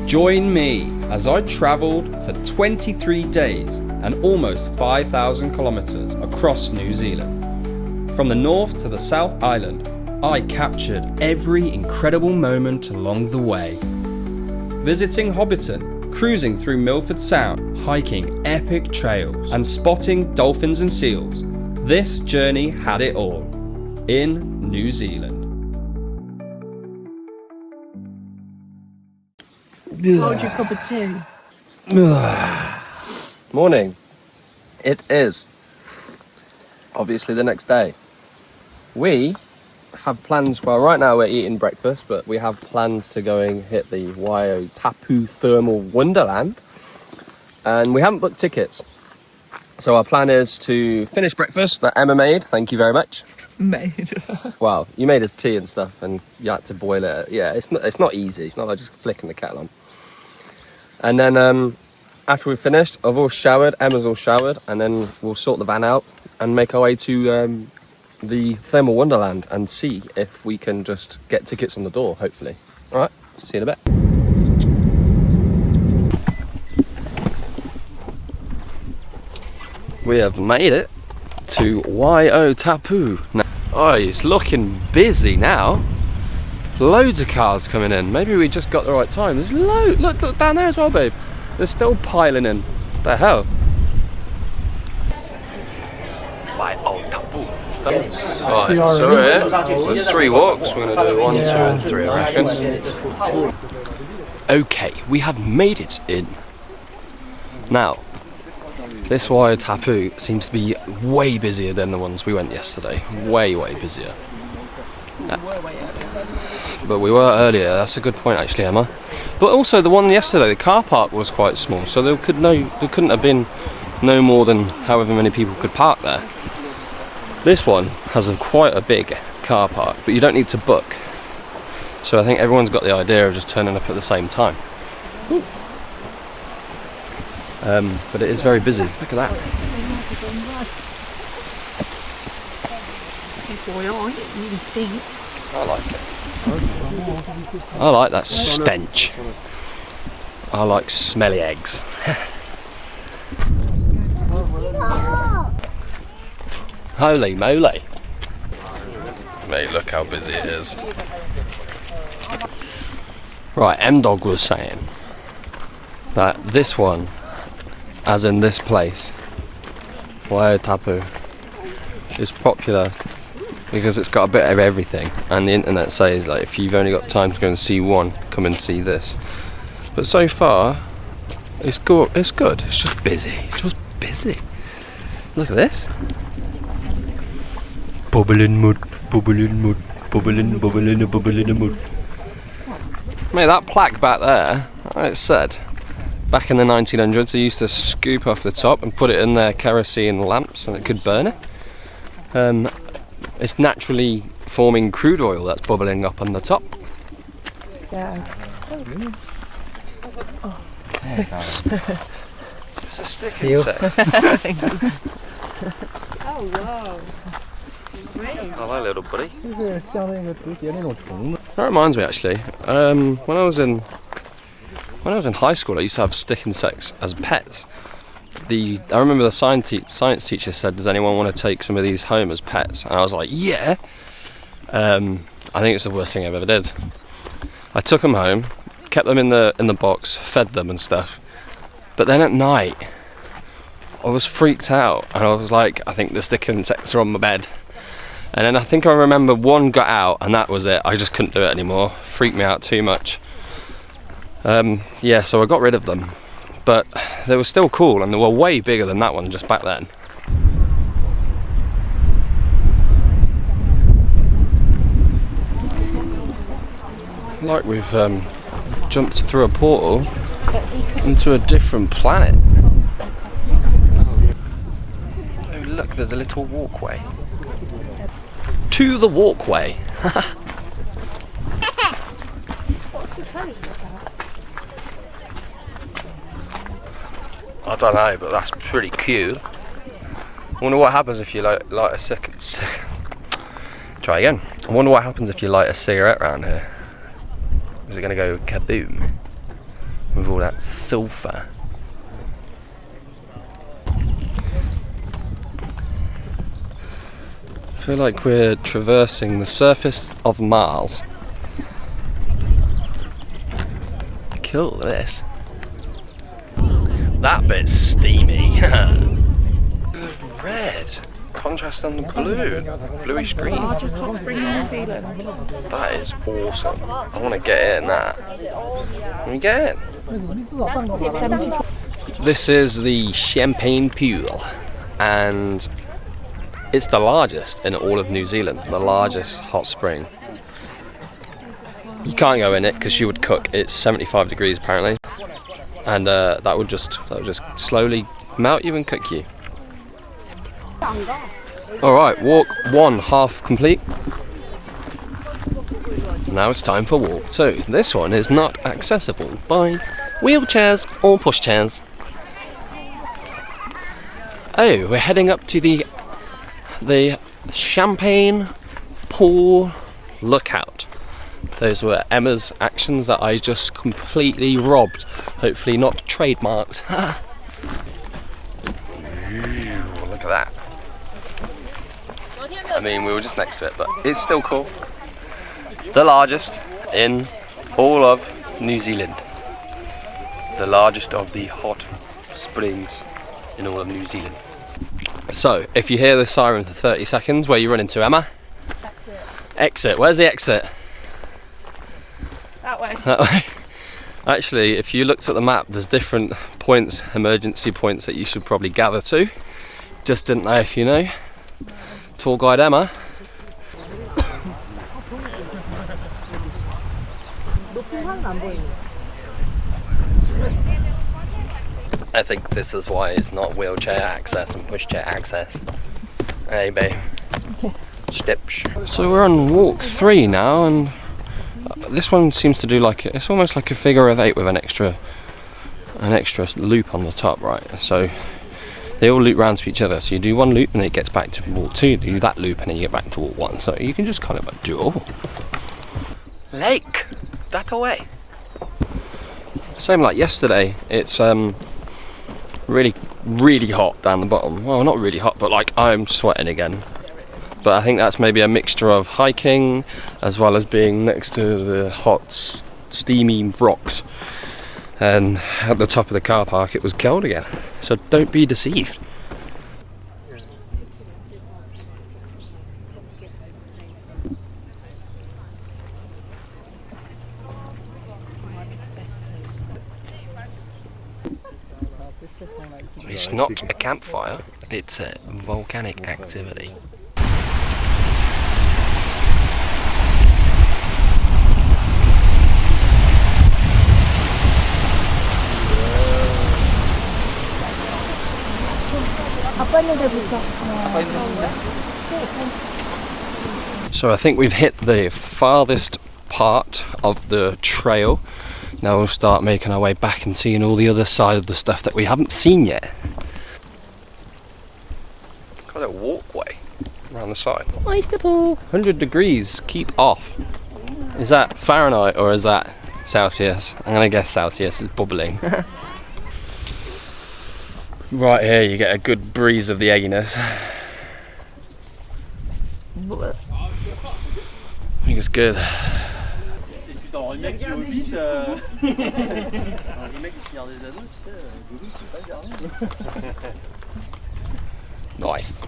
Join me as I travelled for 23 days and almost 5,000 kilometres across New Zealand. From the north to the South Island, I captured every incredible moment along the way. Visiting Hobbiton, cruising through Milford Sound, hiking epic trails, and spotting dolphins and seals, this journey had it all in New Zealand. Hold your cup of tea. Morning. It is obviously the next day. We have plans, well right now we're eating breakfast, but we have plans to go and hit the Wai-O-Tapu thermal wonderland, and we haven't booked tickets. So our plan is to finish breakfast that Emma made, thank you very much. Made. Well, you made us tea and stuff and you had to boil it. Yeah, it's not easy, it's not like just flicking the kettle on. And then after we've finished, I've all showered, Emma's all showered, and then we'll sort the van out and make our way to the thermal wonderland and see if we can just get tickets on the door, hopefully. All right, see you in a bit. We have made it to Wai-O-Tapu. Oh, it's looking busy now. Loads of cars coming in. Maybe we just got the right time. There's look down there as well, babe. They're still piling in. What the hell? Wai-O-Tapu. Right, so here, there's 3 walks. We're going to do 1, 2 and 3, I reckon. Okay, we have made it in. Now, this Wai-O-Tapu seems to be way busier than the ones we went yesterday. Way busier. But we were earlier, that's a good point actually, Emma. But also the one yesterday, the car park was quite small, so there couldn't have been no more than however many people could park there. This one has quite a big car park, but you don't need to book. So I think everyone's got the idea of just turning up at the same time. But it is very busy. Look at that. Really stinks. I like it. I like that stench. I like smelly eggs. Holy moly. Mate, look how busy it is. Right, M-Dog was saying that this one, as in this place, Wai-O-Tapu, is popular because it's got a bit of everything, and the internet says like if you've only got time to go and see one, come and see this. But so far, it's good. It's just busy. It's just busy. Look at this. Bubbling mud, bubbling mud, bubbling, bubbling, bubbling mud. Mate, that plaque back there, it said back in the 1900s they used to scoop off the top and put it in their kerosene lamps and it could burn it. It's naturally forming crude oil that's bubbling up on the top. Yeah. Oh. It's a stick insect. Oh wow. Hello, little buddy. That reminds me actually, when I was in high school I used to have stick insects as pets. I remember the science teacher said, does anyone want to take some of these home as pets? And I was like, yeah. I think it's the worst thing I ever did. I took them home, kept them in the box, fed them and stuff. But then at night, I was freaked out and I was like, I think the stick insects are on my bed. And then I think I remember one got out and that was it. I just couldn't do it anymore. Freaked me out too much. Yeah, so I got rid of them. But they were still cool and they were way bigger than that one just back then. Like we've jumped through a portal into a different planet. Oh look, there's a little walkway. To the walkway. I don't know, but that's pretty cute. I wonder what happens if you light a Try again. I wonder what happens if you light a cigarette around here. Is it going to go kaboom? with all that sulphur. I feel like we're traversing the surface of Mars. Cool, this. That bit's steamy. Red. Contrast on the blue. Bluish green. Largest hot spring in New Zealand. That is awesome. I want to get in that. Can we get in? It's 74. This is the Champagne Pool, and it's the largest in all of New Zealand, the largest hot spring. You can't go in it because you would cook. It's 75 degrees apparently, and that would just slowly melt you and cook you. Alright, walk 1 half complete. Now it's time for walk 2. This one is not accessible by wheelchairs or pushchairs. Oh, we're heading up to the Champagne Pool Lookout. Those were Emma's actions that I just completely robbed. Hopefully not trademarked. Ooh, look at that. I mean, we were just next to it, but it's still cool. The largest in all of New Zealand. The largest of the hot springs in all of New Zealand. So, if you hear the siren for 30 seconds, where you run into, Emma? Exit. Where's the exit? That way. That way. Actually, if you looked at the map, there's different points, emergency points that you should probably gather to. Just didn't know if you know. Tour guide Emma. I think this is why it's not wheelchair access and pushchair access. Hey babe. Steps. So we're on walk 3 now, and this one seems to do like it's almost like a figure of 8 with an extra loop on the top, right? So they all loop round to each other. So you do one loop and it gets back to walk 2. You do that loop and then you get back to walk 1. So you can just kind of do it all. Lake that away. Same like yesterday. It's really hot down the bottom. Well, not really hot, but like I'm sweating again. But I think that's maybe a mixture of hiking as well as being next to the hot, steamy rocks. And at the top of the car park it was cold again. So don't be deceived. It's not a campfire, it's a volcanic activity. So I think we've hit the farthest part of the trail. Now we'll start making our way back and seeing all the other side of the stuff that we haven't seen yet. Got a walkway around the side. Nice the pool. 100 degrees, keep off. Is that Fahrenheit or is that Celsius? I'm gonna guess Celsius is bubbling. Right here you get a good breeze of the egginess. I think it's good. Nice.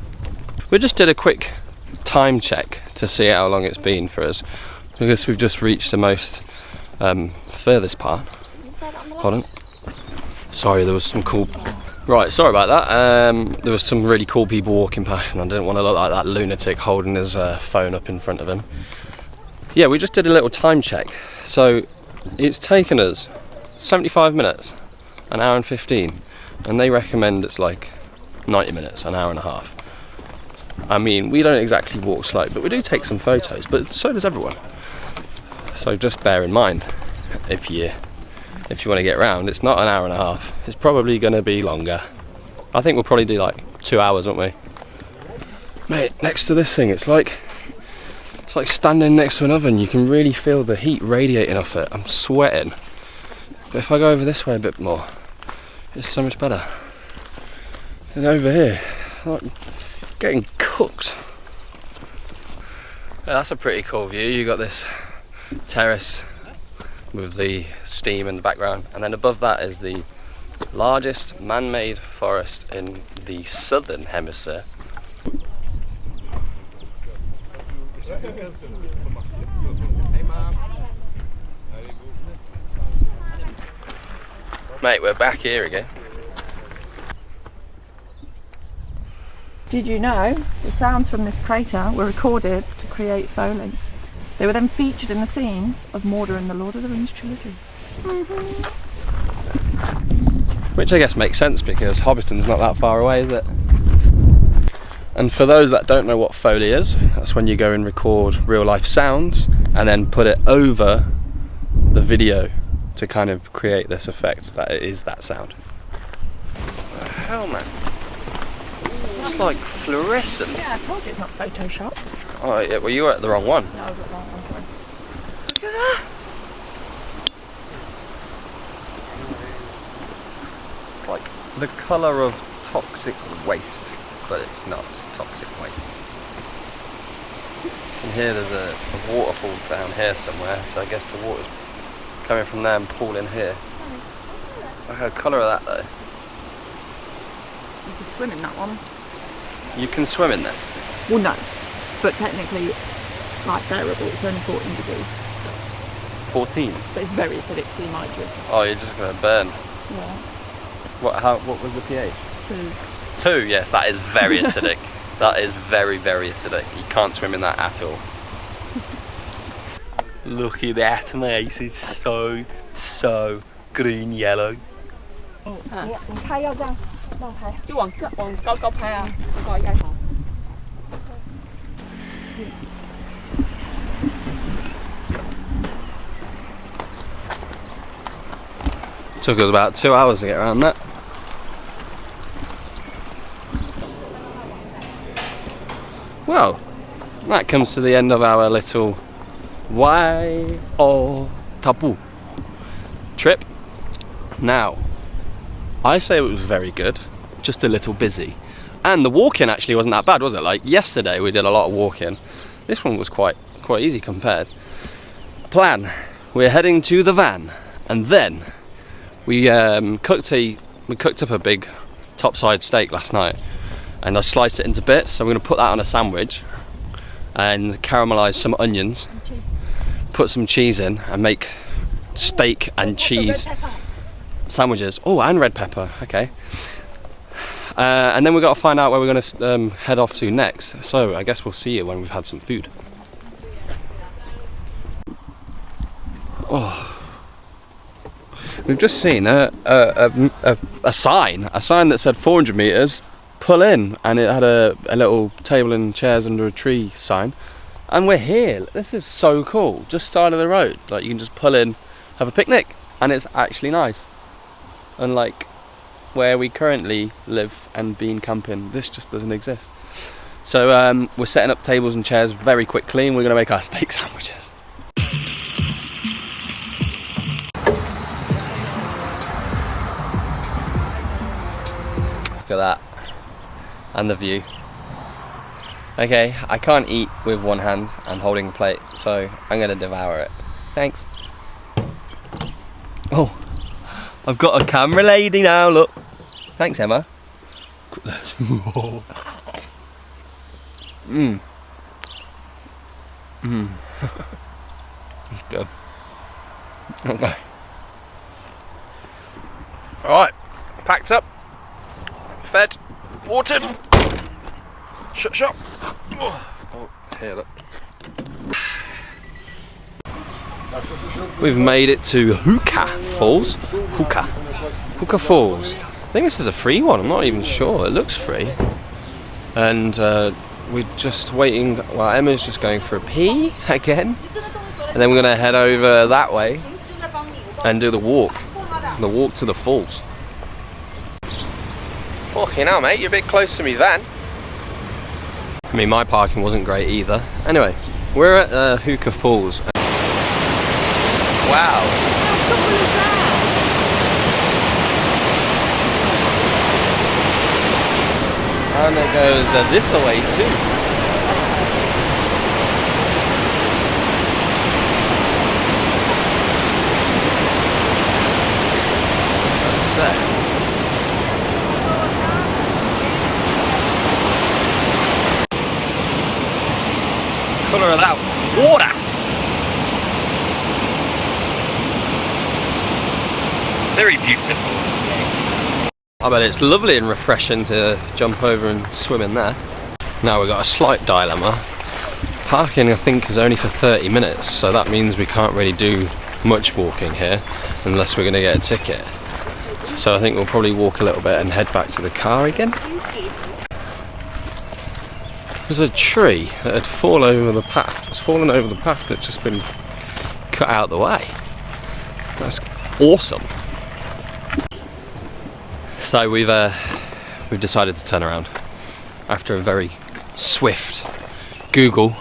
We just did a quick time check to see how long it's been for us, because we've just reached the most furthest part. Hold on. Sorry, there was some cool... Right, sorry about that. There was some really cool people walking past and I didn't want to look like that lunatic holding his phone up in front of him. Yeah, we just did a little time check. So it's taken us 75 minutes, an hour and 15, and they recommend it's like 90 minutes, an hour and a half. I mean, we don't exactly walk slow, but we do take some photos, but so does everyone. So just bear in mind, if you want to get around, it's not an hour and a half. It's probably going to be longer. I think we'll probably do like 2 hours, won't we? Mate, next to this thing, it's like standing next to an oven. You can really feel the heat radiating off it. I'm sweating. But if I go over this way a bit more, it's so much better. And over here, like, getting cooked. Yeah, that's a pretty cool view. You got this terrace with the steam in the background, and then above that is the largest man-made forest in the southern hemisphere. Mate, we're back here again. Did you know the sounds from this crater were recorded to create Foley? They were then featured in the scenes of Mordor in the Lord of the Rings trilogy. Which I guess makes sense because Hobbiton's not that far away, is it? And for those that don't know what Foley is, that's when you go and record real life sounds and then put it over the video to kind of create this effect that it is that sound. What the hell, man? It's like fluorescent. Yeah, I told you it's not Photoshop. Oh yeah, well you were at the wrong one. No, I was at the wrong one. Look at that! Like the colour of toxic waste, but it's not toxic waste. And here there's a waterfall down here somewhere, so I guess the water's coming from there and pooling here. Look at the colour of that though. You could swim in that one. You can swim in there? Well, no. But technically it's like bearable. It's only 14 degrees. 14? But it's very acidic, so you might just... Oh, you're just going to burn. Yeah. What was the pH? 2. 2, yes, that is very acidic. That is very, very acidic. You can't swim in that at all. Look at that, mate. It's so green yellow. Took us about 2 hours to get around that. Well, that comes to the end of our little Wai-O-Tapu trip. Now, I say it was very good, just a little busy. And the walking actually wasn't that bad, was it? Like yesterday we did a lot of walking. This one was quite easy compared. Plan, we're heading to the van, and then we cooked up a big topside steak last night, and I sliced it into bits, so we're going to put that on a sandwich and caramelize some onions, put some cheese in and make steak and cheese sandwiches. Oh, and red pepper, okay. And then we've got to find out where we're going to head off to next, so I guess we'll see you when we've had some food. Oh. We've just seen a sign that said 400 meters, pull in, and it had a little table and chairs under a tree sign, and we're here. This is so cool, just side of the road. Like you can just pull in, have a picnic, and it's actually nice. Unlike where we currently live and been camping, this just doesn't exist. So we're setting up tables and chairs very quickly, and we're going to make our steak sandwiches. Look at that, and the view. Okay, I can't eat with one hand, I'm holding the plate, so I'm gonna devour it. Thanks. Oh, I've got a camera lady now, look. Thanks, Emma. Mmm. Mmm. It's good. Okay. Alright, packed up. Fed, watered, shut. Oh, here, look. We've made it to Huka Falls. Huka Falls. I think this is a free one, I'm not even sure. It looks free. And we're just waiting, well, Emma's just going for a pee again. And then we're going to head over that way and do the walk to the falls. Fucking hell, mate, you're a bit close to me then. I mean, my parking wasn't great either. Anyway, we're at Huka Falls. Wow. And it goes this way too. That's sick. Colour of that water. Very beautiful. I bet it's lovely and refreshing to jump over and swim in there. Now we've got a slight dilemma. Parking, I think, is only for 30 minutes, so that means we can't really do much walking here unless we're going to get a ticket. So I think we'll probably walk a little bit and head back to the car again. There's a tree that had fallen over the path. It's fallen over the path that's just been cut out of the way. That's awesome. So we've decided to turn around after a very swift Google,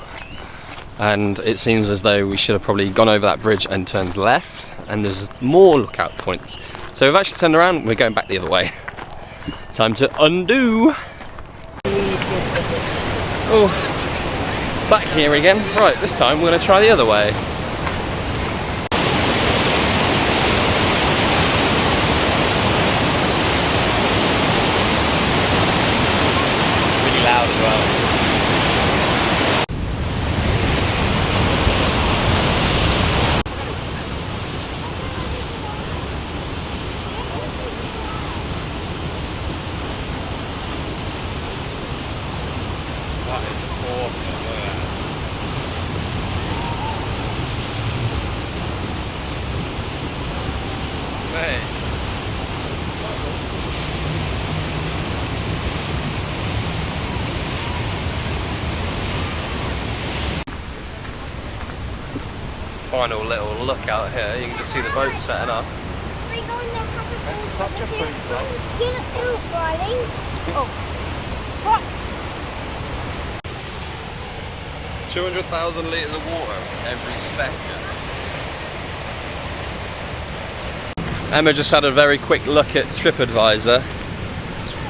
and it seems as though we should have probably gone over that bridge and turned left, and there's more lookout points. So we've actually turned around, we're going back the other way. Time to undo. Oh, back here again. Right, this time we're going to try the other way. Loud as well. That is awesome, look at that. Mate. Final little look out here, you can just see the boat setting up. Such a pretty boat. 200,000 litres of water every second. Emma just had a very quick look at TripAdvisor.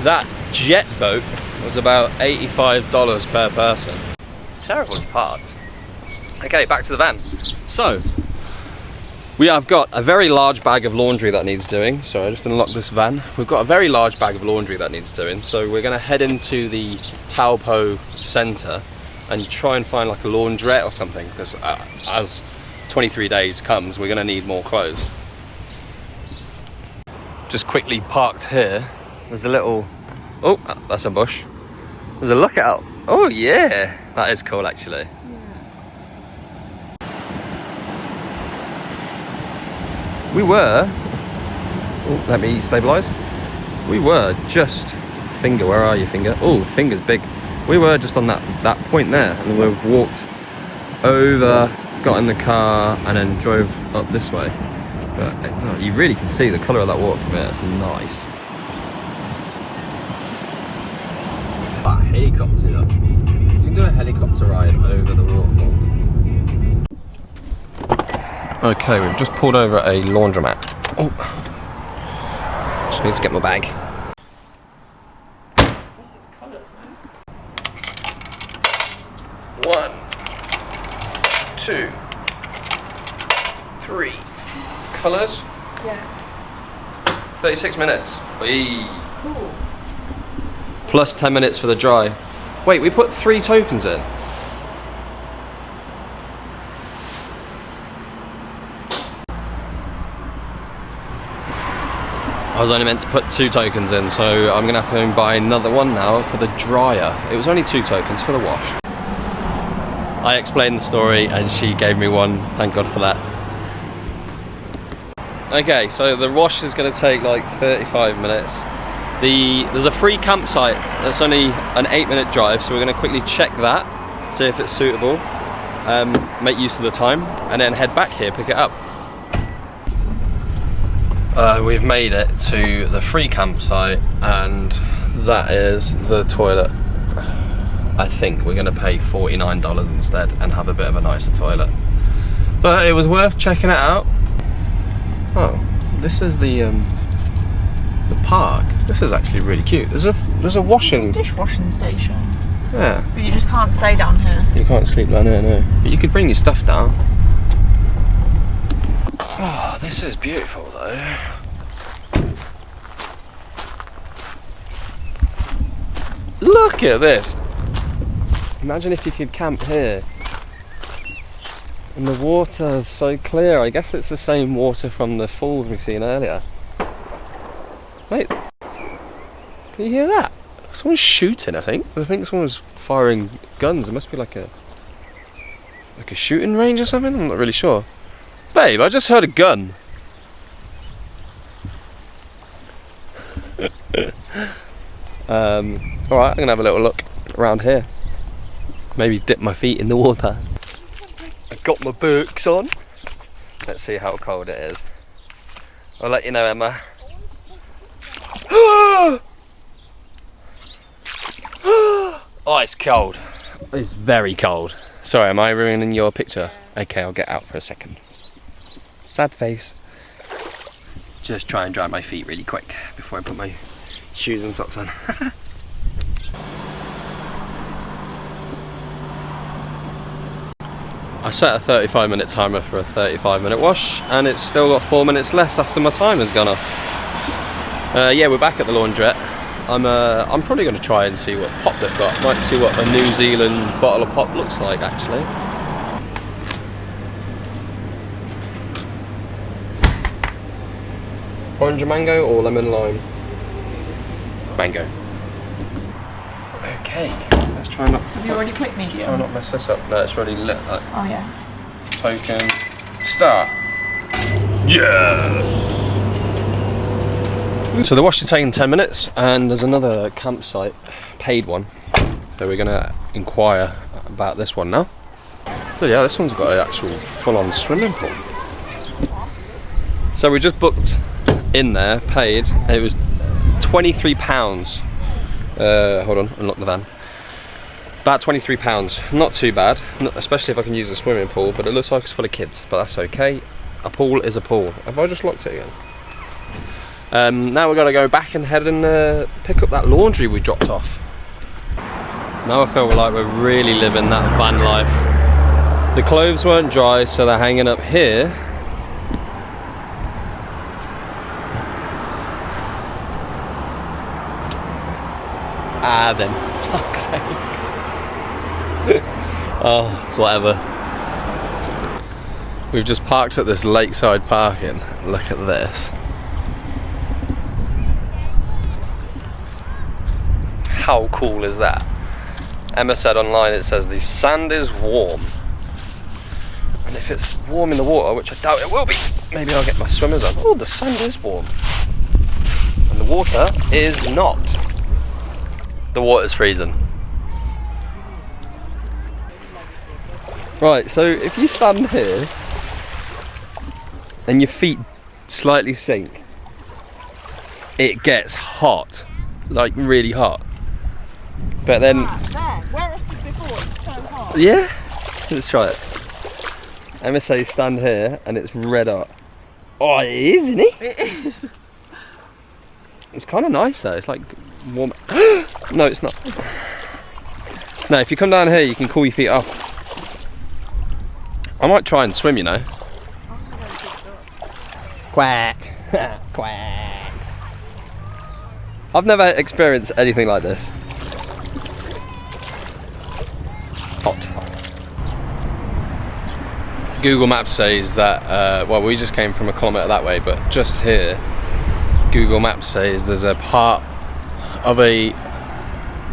That jet boat was about $85 per person. Terribly parked. Okay, back to the van. So, we have got a very large bag of laundry that needs doing. So I just unlocked this van. We've got a very large bag of laundry that needs doing. So we're going to head into the Taupo centre and try and find like a laundrette or something, because as 23 days comes, we're going to need more clothes. Just quickly parked here. There's a little, oh, that's a bush. There's a lookout. Oh yeah, that is cool actually. We were, oh, let me stabilise. We were just, finger, where are you, finger? Oh, finger's big. We were just on that point there, and then we've walked over, got in the car, and then drove up this way. But oh, you really can see the colour of that water from here. It's nice. That helicopter, look. You can do a helicopter ride over the waterfall. Okay, we've just pulled over a laundromat. Oh, just need to get my bag. This is colours, man. 1, 2, 3. Colours? Yeah. 36 minutes. Whee. Cool. Plus 10 minutes for the dry. Wait, we put 3 tokens in. I was only meant to put 2 tokens in, so I'm gonna have to buy another one now for the dryer. It was only 2 tokens for the wash. I explained the story and she gave me one, thank God for that. Okay, so the wash is gonna take like 35 minutes. There's a free campsite that's only an 8-minute drive, so we're gonna quickly check that, see if it's suitable, make use of the time, and then head back here, pick it up. We've made it to the free campsite, and that is the toilet. I think we're going to pay $49 instead and have a bit of a nicer toilet. But it was worth checking it out. Oh, this is the The park. This is actually really cute. There's a washing Dishwashing station. Yeah. But you just can't stay down here. You can't sleep down here, no. But you could bring your stuff down. Oh, this is beautiful though. Look at this! Imagine if you could camp here. And the water's so clear. I guess it's the same water from the falls we've seen earlier. Wait, can you hear that? Someone's shooting, I think. I think someone's firing guns. It must be like a shooting range or something. I'm not really sure. Babe, I just heard a gun. Alright, I'm gonna have a little look around here. Maybe dip my feet in the water. I've got my boots on. Let's see how cold it is. I'll let you know, Emma. Oh, it's cold. It's very cold. Sorry, am I ruining your picture? Okay, I'll get out for a second. Sad face. Just try and dry my feet really quick before I put my shoes and socks on. I set a 35-minute timer for a 35-minute wash, and it's still got 4 minutes left after my timer's gone off. Yeah, we're back at the laundrette. I'm probably going to try and see what pop they've got. Might see what a New Zealand bottle of pop looks like, actually. Orange and mango or lemon lime? Mango. Okay, let's try not. Have you already clicked medium? Try not mess this up. No, it's already lit. Oh yeah. Token. Start. Yes. So the wash is taking 10 minutes, and there's another campsite, paid one. So we're gonna inquire about this one now. So yeah, this one's got an actual full-on swimming pool. So we just booked in there, paid. It was £23. Hold on, unlock the van. About £23, not too bad, especially if I can use the swimming pool, but it looks like it's full of kids, but that's okay. A pool is a pool. Have I just locked it again? Now we've got to go back and head and pick up that laundry we dropped off. Now I feel like we're really living that van life. The clothes weren't dry, so they're hanging up here. Then, fuck's sake. Oh, whatever. We've just parked at this lakeside parking. Look at this. How cool is that? Emma said online, it says the sand is warm. And if it's warm in the water, which I doubt it will be, maybe I'll get my swimmers on. Oh, the sand is warm. And the water is not. The water's freezing. Right, so if you stand here and your feet slightly sink, it gets hot, like really hot. But then, where I stood before, it's so hot. Yeah, let's try it. Emma says stand here and it's red hot. Oh, it is, isn't it? It is. It's kind of nice though. It's like warm. No, it's not. No, if you come down here, you can cool your feet off. I might try and swim, you know. Quack, quack. I've never experienced anything like this. Hot. Google Maps says that, well, we just came from a kilometre that way, but just here, Google Maps says there's a part of a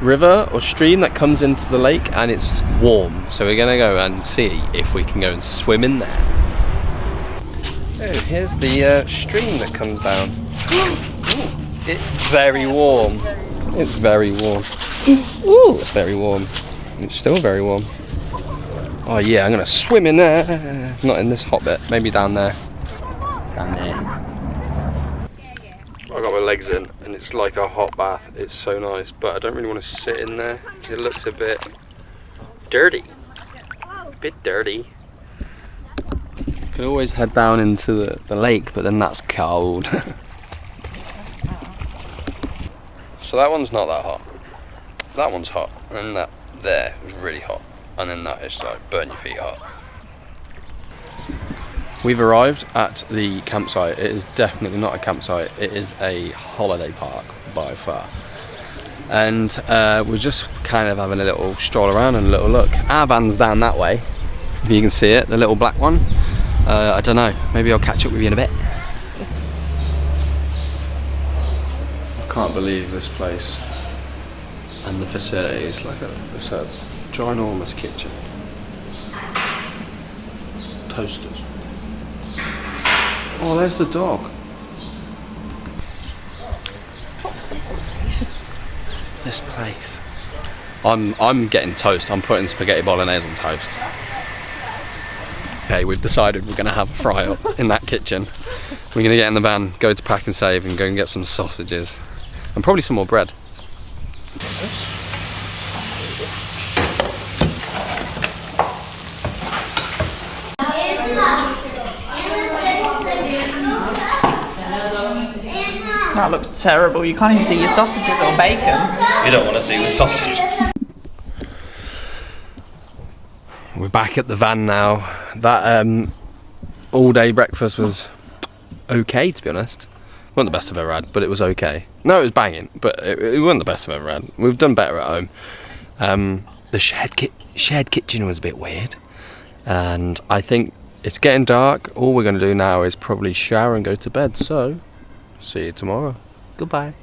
river or stream that comes into the lake and it's warm. So we're gonna go and see if we can go and swim in there. Oh, here's the stream that comes down. It's very warm. It's very warm. Ooh, it's very warm. It's still very warm. Oh yeah, I'm gonna swim in there. Not in this hot bit, maybe down there. Down there. I got my legs in and it's like a hot bath. It's so nice, but I don't really want to sit in there. It looks a bit dirty. A bit dirty. Could always head down into the lake, but then that's cold. So that one's not that hot. That one's hot, and that there was really hot, and then that is like burn your feet hot. We've arrived at the campsite. It is definitely not a campsite. It is a holiday park by far. And we're just kind of having a little stroll around and a little look. Our van's down that way, if you can see it, the little black one. I don't know, maybe I'll catch up with you in a bit. I can't believe this place and the facilities. It's a ginormous kitchen. Toasters. Oh, there's the dog. This place. I'm getting toast. I'm putting spaghetti bolognese on toast. Okay, we've decided we're gonna have a fry up in that kitchen. We're gonna get in the van, go to Pack and Save, and go and get some sausages and probably some more bread. That looks terrible. You can't even see your sausages or bacon. You don't want to see the sausage. We're back at the van now. That all-day breakfast was okay, to be honest. Wasn't the best I've ever had, but it was okay. No, it was banging, but it wasn't the best I've ever had. We've done better at home. The shared kitchen was a bit weird, and I think it's getting dark. All we're going to do now is probably shower and go to bed. So, see you tomorrow. Goodbye.